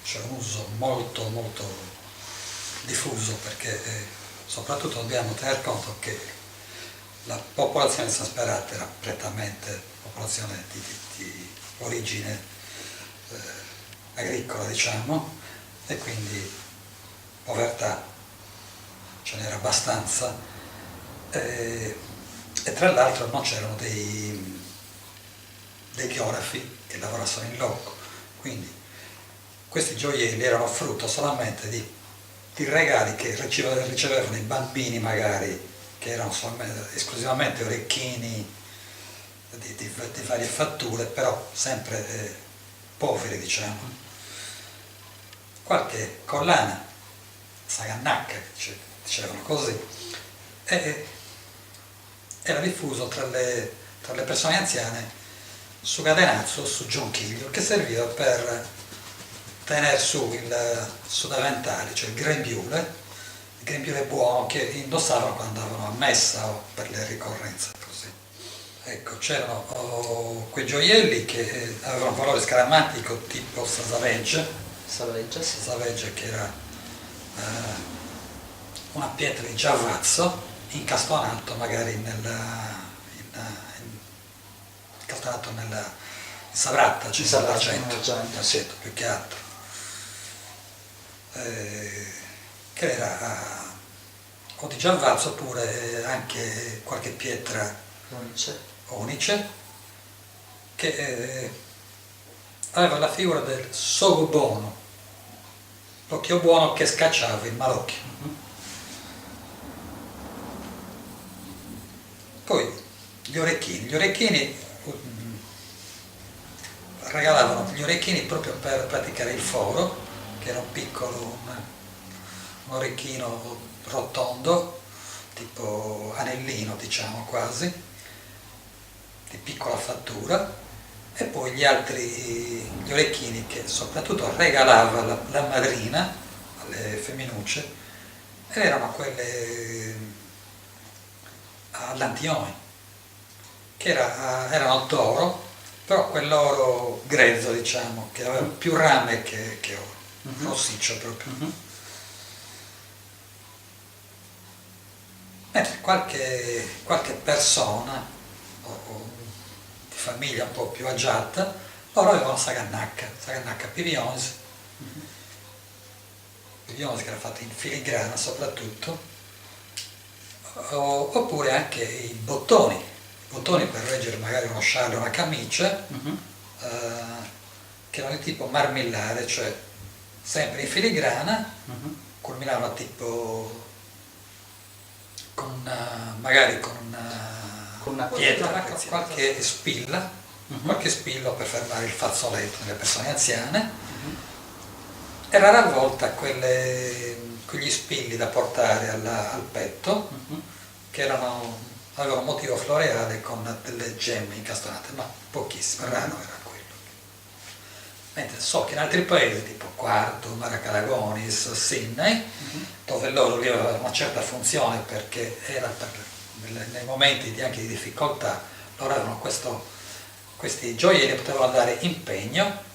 c'è un uso molto molto diffuso, perché soprattutto dobbiamo tener conto che la popolazione di San Sperate era prettamente popolazione di origine agricola, diciamo, e quindi povertà ce n'era abbastanza, e tra l'altro non c'erano dei geografi che lavorassero in loco, quindi questi gioielli erano frutto solamente di regali che ricevevano i bambini, magari, che erano esclusivamente orecchini di varie fatture, però sempre poveri, diciamo. Qualche collana, sagannacca, dicevano così, e era diffuso tra le persone anziane su cadenazzo, su giunchiglio, che serviva per tenere su il sodaventale, cioè il grembiule buono che indossavano quando andavano a messa o per le ricorrenze, così. Ecco, c'erano quei gioielli che avevano un valore scaramantico tipo Saveggia, che era una pietra di giavazzo incastonato magari incastonato nella sabratta, cioè nell'argento, più che altro. Che era o di giavazzo, oppure anche qualche pietra onice, che aveva la figura del sogo buono, l'occhio buono che scacciava il malocchio. Poi gli orecchini regalavano gli orecchini proprio per praticare il foro, che era un piccolo, un orecchino rotondo, tipo anellino, diciamo, quasi, di piccola fattura, e poi gli orecchini che soprattutto regalava la madrina alle femminucce, ed erano quelle all'antione, che erano d'oro, però quell'oro grezzo, diciamo, che aveva più rame che oro. Rossiccio proprio. Mentre qualche persona o di famiglia un po' più agiata, loro avevano sagannacca pivionsi, che era fatta in filigrana soprattutto, oppure anche i bottoni per reggere magari uno scialle o una camicia, che erano di tipo marmillare, cioè sempre in filigrana, culminavano tipo magari con una pietra, qualche spilla, qualche spillo per fermare il fazzoletto delle persone anziane, e rara volta quegli spilli da portare al petto, che avevano motivo floreale con delle gemme incastonate, ma pochissime, raro era quello. Mentre so che in altri paesi, tipo Quarto, Maracalagonis, Sydney, dove loro avevano una certa funzione, perché era nei momenti anche di difficoltà, loro avevano questi gioielli, potevano dare impegno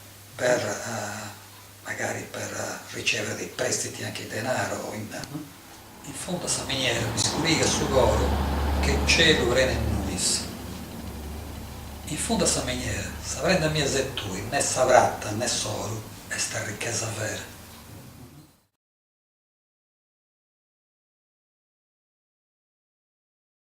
magari per ricevere dei prestiti anche in denaro. In fondo a sa maniera mi scuriga su loro che cielo rene nuis. In fondo a sa maniera, saprendo mia zettui, né savratta né solo, è sta ricchezza vera.